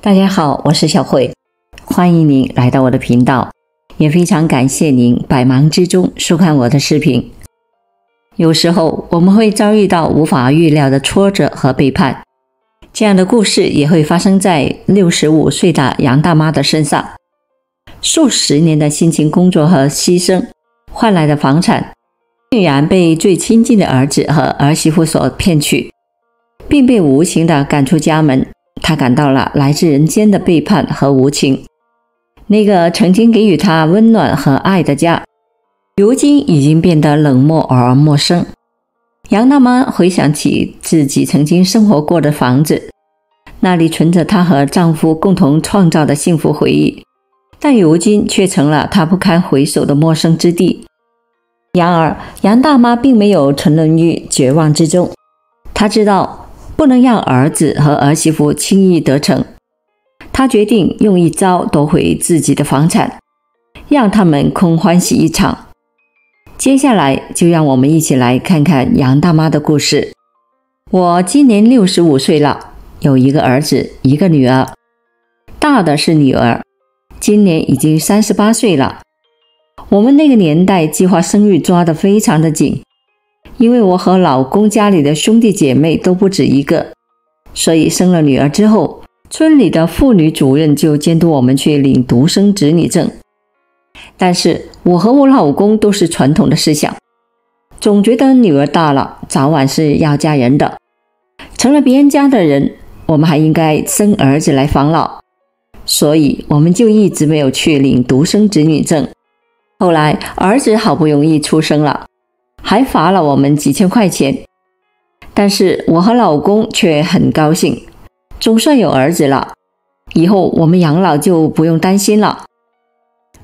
大家好，我是小慧，欢迎您来到我的频道，也非常感谢您百忙之中收看我的视频。有时候我们会遭遇到无法预料的挫折和背叛，这样的故事也会发生在65岁的杨大妈的身上。数十年的辛勤工作和牺牲换来的房产，竟然被最亲近的儿子和儿媳妇所骗去，并被无情地赶出家门。他感到了来自人间的背叛和无情。那个曾经给予他温暖和爱的家，如今已经变得冷漠而陌生。杨大妈回想起自己曾经生活过的房子，那里存着她和丈夫共同创造的幸福回忆，但如今却成了她不堪回首的陌生之地。然而，杨大妈并没有沉沦于绝望之中，她知道不能让儿子和儿媳妇轻易得逞，他决定用一招夺回自己的房产，让他们空欢喜一场。接下来就让我们一起来看看杨大妈的故事。我今年65岁了，有一个儿子，一个女儿。大的是女儿，今年已经38岁了。我们那个年代计划生育抓得非常的紧，因为我和老公家里的兄弟姐妹都不止一个，所以生了女儿之后，村里的妇女主任就监督我们去领独生子女证。但是我和我老公都是传统的思想，总觉得女儿大了，早晚是要嫁人的，成了别人家的人，我们还应该生儿子来防老，所以我们就一直没有去领独生子女证。后来儿子好不容易出生了，还罚了我们几千块钱，但是我和老公却很高兴，总算有儿子了，以后我们养老就不用担心了。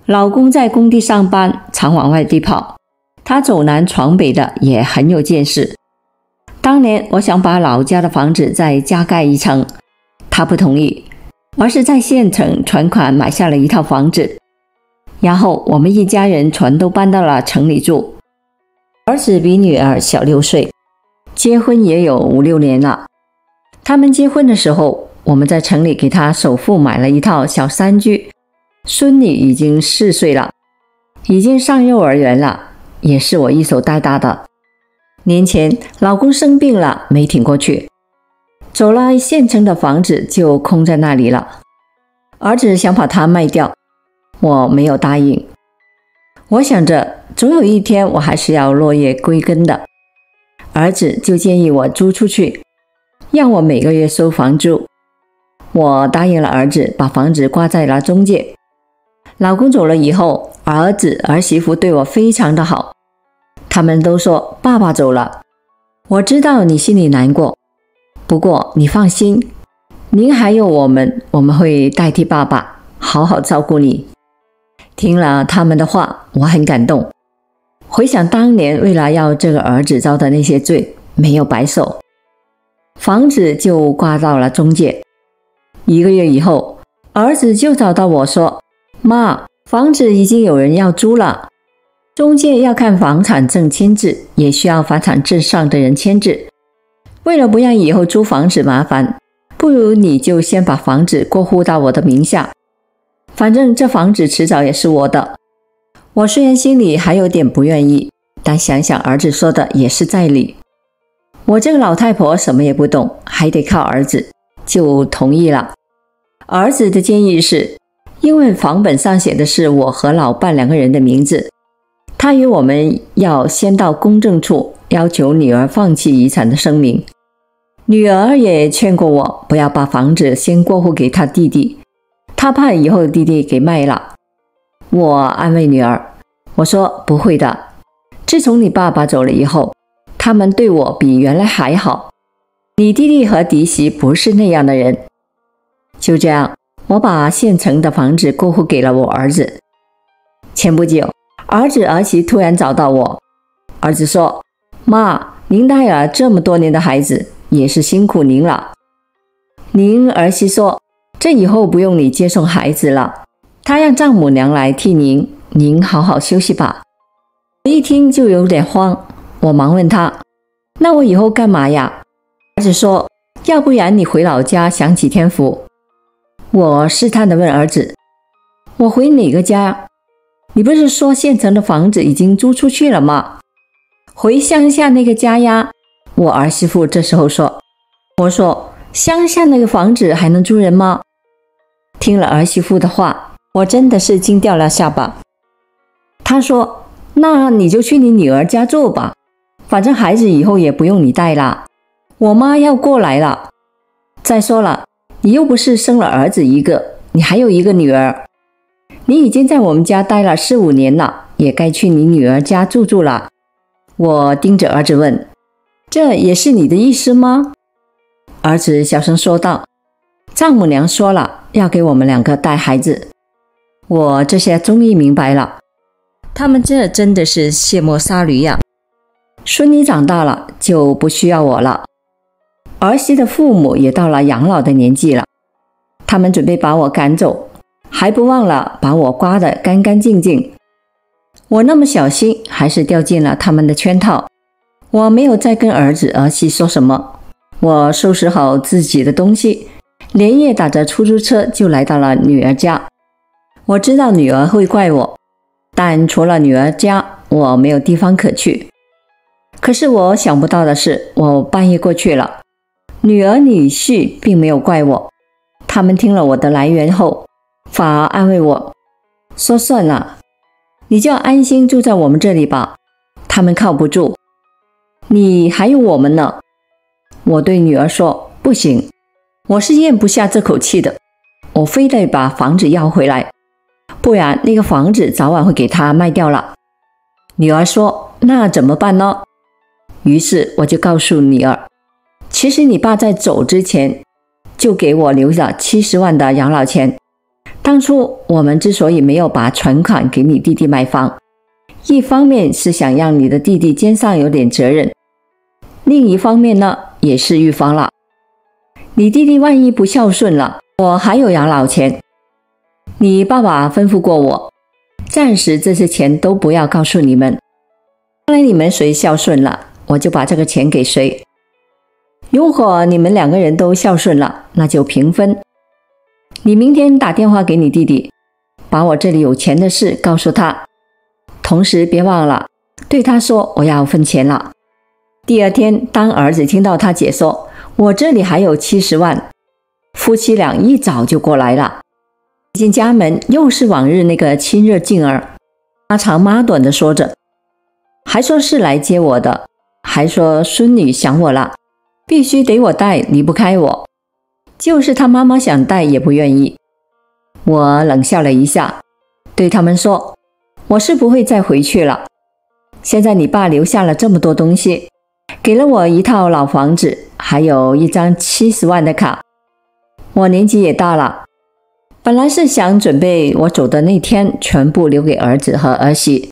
老公在工地上班，常往外地跑，他走南闯北的，也很有见识。当年我想把老家的房子再加盖一层，他不同意，而是在县城存款买下了一套房子，然后我们一家人全都搬到了城里住。儿子比女儿小6岁，结婚也有5、6年了。他们结婚的时候，我们在城里给他首付买了一套小3居，孙女已经4岁了，已经上幼儿园了，也是我一手带大的。年前老公生病了，没挺过去，走了县城的房子就空在那里了。儿子想把它卖掉，我没有答应。我想着总有一天我还是要落叶归根的，儿子就建议我租出去，让我每个月收房租。我答应了儿子，把房子挂在了中介。老公走了以后，儿子儿媳妇对我非常的好，他们都说爸爸走了，我知道你心里难过，不过你放心，您还有我们会代替爸爸好好照顾你。听了他们的话，我很感动，回想当年为了要这个儿子遭的那些罪，没有白受。房子就挂到了中介。1个月以后，儿子就找到我说，妈，房子已经有人要租了，中介要看房产证签字，也需要房产证上的人签字，为了不让以后租房子麻烦，不如你就先把房子过户到我的名下，反正这房子迟早也是我的。我虽然心里还有点不愿意，但想想儿子说的也是在理，我这个老太婆什么也不懂，还得靠儿子，就同意了。儿子的建议是，因为房本上写的是我和老伴2个人的名字，他与我们要先到公证处要求女儿放弃遗产的声明。女儿也劝过我不要把房子先过户给他弟弟，他怕以后弟弟给卖了。我安慰女儿，我说不会的，自从你爸爸走了以后，他们对我比原来还好，你弟弟和嫡媳不是那样的人。就这样，我把县城的房子过户给了我儿子。前不久，儿子儿媳突然找到我，儿子说，妈，您带了这么多年的孩子，也是辛苦您了。您儿媳说，这以后不用你接送孩子了，她让丈母娘来替您，您好好休息吧。我一听就有点慌，我忙问他，那我以后干嘛呀？儿子说，要不然你回老家享几天福。我试探地问儿子：“我回哪个家？你不是说县城的房子已经租出去了吗？”“回乡下那个家呀。”我儿媳妇这时候说。我说：“乡下那个房子还能租人吗？”听了儿媳妇的话，我真的是惊掉了下巴。她说：“那你就去你女儿家住吧，反正孩子以后也不用你带了，我妈要过来了。再说了，你又不是生了儿子一个，你还有一个女儿，你已经在我们家待了4、5年了，也该去你女儿家住住了。”我盯着儿子问：“这也是你的意思吗？”儿子小声说道：“丈母娘说了，要给我们2个带孩子。”我这下终于明白了，他们这真的是卸磨杀驴呀！孙女长大了就不需要我了，儿媳的父母也到了养老的年纪了，他们准备把我赶走，还不忘了把我刮得干干净净。我那么小心，还是掉进了他们的圈套。我没有再跟儿子儿媳说什么。我收拾好自己的东西，连夜打着出租车就来到了女儿家。我知道女儿会怪我，但除了女儿家，我没有地方可去。可是我想不到的是，我半夜过去了，女儿女婿并没有怪我。他们听了我的来源后，反而安慰我说：“算了，你就安心住在我们这里吧，他们靠不住，你还有我们呢。”我对女儿说：“不行，我是咽不下这口气的，我非得把房子要回来，不然那个房子早晚会给他卖掉了。”女儿说：“那怎么办呢？”于是我就告诉女儿：“其实你爸在走之前就给我留了70万的养老钱。当初我们之所以没有把存款给你弟弟买房，一方面是想让你的弟弟肩上有点责任，另一方面呢，也是预防了。你弟弟万一不孝顺了，我还有养老钱。你爸爸吩咐过我，暂时这些钱都不要告诉你们，将来你们谁孝顺了，我就把这个钱给谁。如果你们2个人都孝顺了，那就平分。你明天打电话给你弟弟，把我这里有钱的事告诉他，同时别忘了对他说我要分钱了。”第二天，当儿子听到他姐说我这里还有70万，夫妻俩一早就过来了。进家门，又是往日那个亲热劲儿，妈长妈短的说着，还说是来接我的，还说孙女想我了，必须得我带，离不开我，就是他妈妈想带也不愿意。我冷笑了一下，对他们说：“我是不会再回去了。现在你爸留下了这么多东西，给了我一套老房子，还有一张70万的卡。我年纪也大了，本来是想准备我走的那天全部留给儿子和儿媳，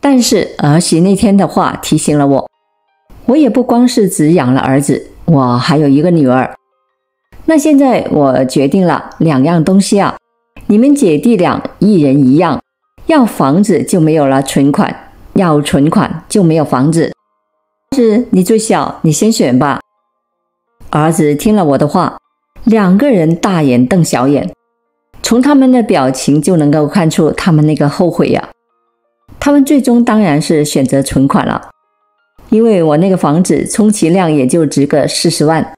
但是儿媳那天的话提醒了我，我也不光是只养了儿子，我还有一个女儿。那现在我决定了2样东西啊，你们姐弟俩一人一样，要房子就没有了存款，要存款就没有房子。儿子，你最小，你先选吧。”儿子听了我的话，2个人大眼瞪小眼，从他们的表情就能够看出他们那个后悔呀。他们最终当然是选择存款了，因为我那个房子充其量也就值个40万。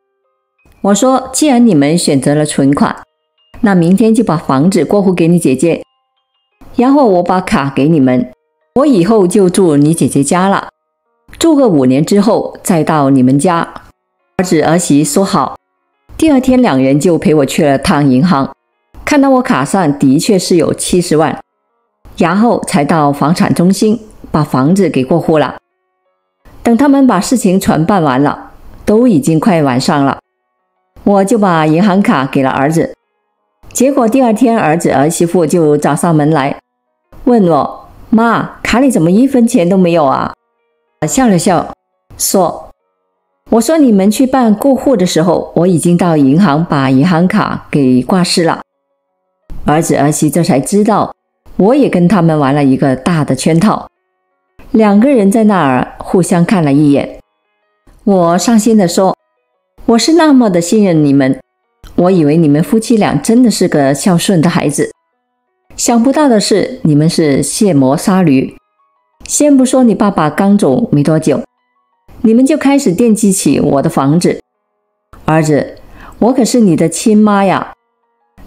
我说，既然你们选择了存款，那明天就把房子过户给你姐姐，然后我把卡给你们，我以后就住你姐姐家了，住个5年之后再到你们家。儿子儿媳说好。第2天2人就陪我去了趟银行，看到我卡上的确是有70万，然后才到房产中心把房子给过户了。等他们把事情全办完了，都已经快晚上了，我就把银行卡给了儿子。结果第2天儿子儿媳妇就找上门来问我：“妈，卡里怎么1分钱都没有啊？”我笑了笑说：“我说你们去办过户的时候，我已经到银行把银行卡给挂失了。”儿子儿媳这才知道我也跟他们玩了一个大的圈套。2个人在那儿互相看了一眼。我伤心地说：“我是那么的信任你们，我以为你们夫妻俩真的是个孝顺的孩子，想不到的是你们是卸磨杀驴。先不说你爸爸刚走没多久，你们就开始惦记起我的房子。儿子，我可是你的亲妈呀，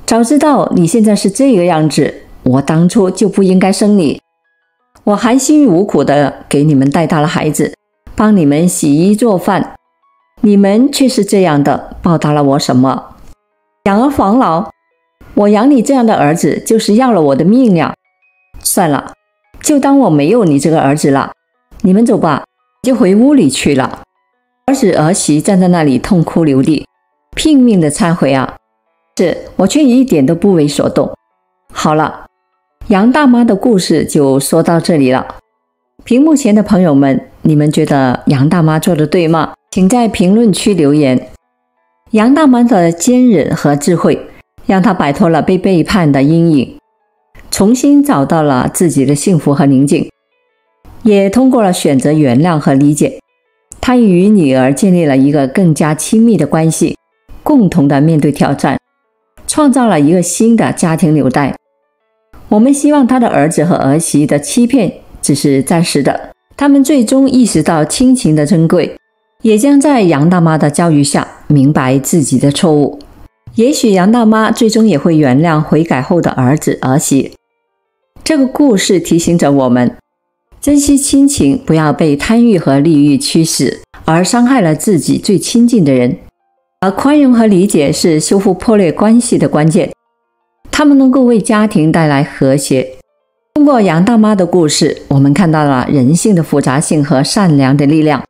早知道你现在是这个样子，我当初就不应该生你。我含辛茹苦的给你们带大了孩子，帮你们洗衣做饭，你们却是这样的，报答了我什么？养儿防老，我养你这样的儿子就是要了我的命呀！算了，就当我没有你这个儿子了。你们走吧，就回屋里去了。儿子儿媳站在那里痛哭流涕，拼命的忏悔啊，我却一点都不为所动。好了，杨大妈的故事就说到这里了。屏幕前的朋友们，你们觉得杨大妈做的对吗？请在评论区留言。杨大妈的坚韧和智慧，让她摆脱了被背叛的阴影，重新找到了自己的幸福和宁静，也通过了选择原谅和理解，她与女儿建立了一个更加亲密的关系，共同的面对挑战，创造了一个新的家庭纽带。我们希望她的儿子和儿媳的欺骗只是暂时的，他们最终意识到亲情的珍贵，也将在杨大妈的教育下明白自己的错误。也许杨大妈最终也会原谅悔改后的儿子儿媳。这个故事提醒着我们，珍惜亲情，不要被贪欲和利欲驱使，而伤害了自己最亲近的人。而宽容和理解是修复破裂关系的关键，它们能够为家庭带来和谐。通过杨大妈的故事，我们看到了人性的复杂性和善良的力量。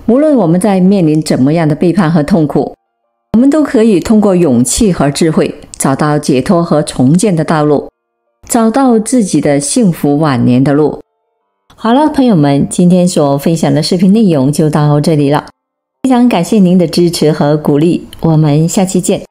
无论我们在面临怎么样的背叛和痛苦，我们都可以通过勇气和智慧，找到解脱和重建的道路，找到自己的幸福晚年的路。好了，朋友们，今天所分享的视频内容就到这里了。非常感谢您的支持和鼓励，我们下期见。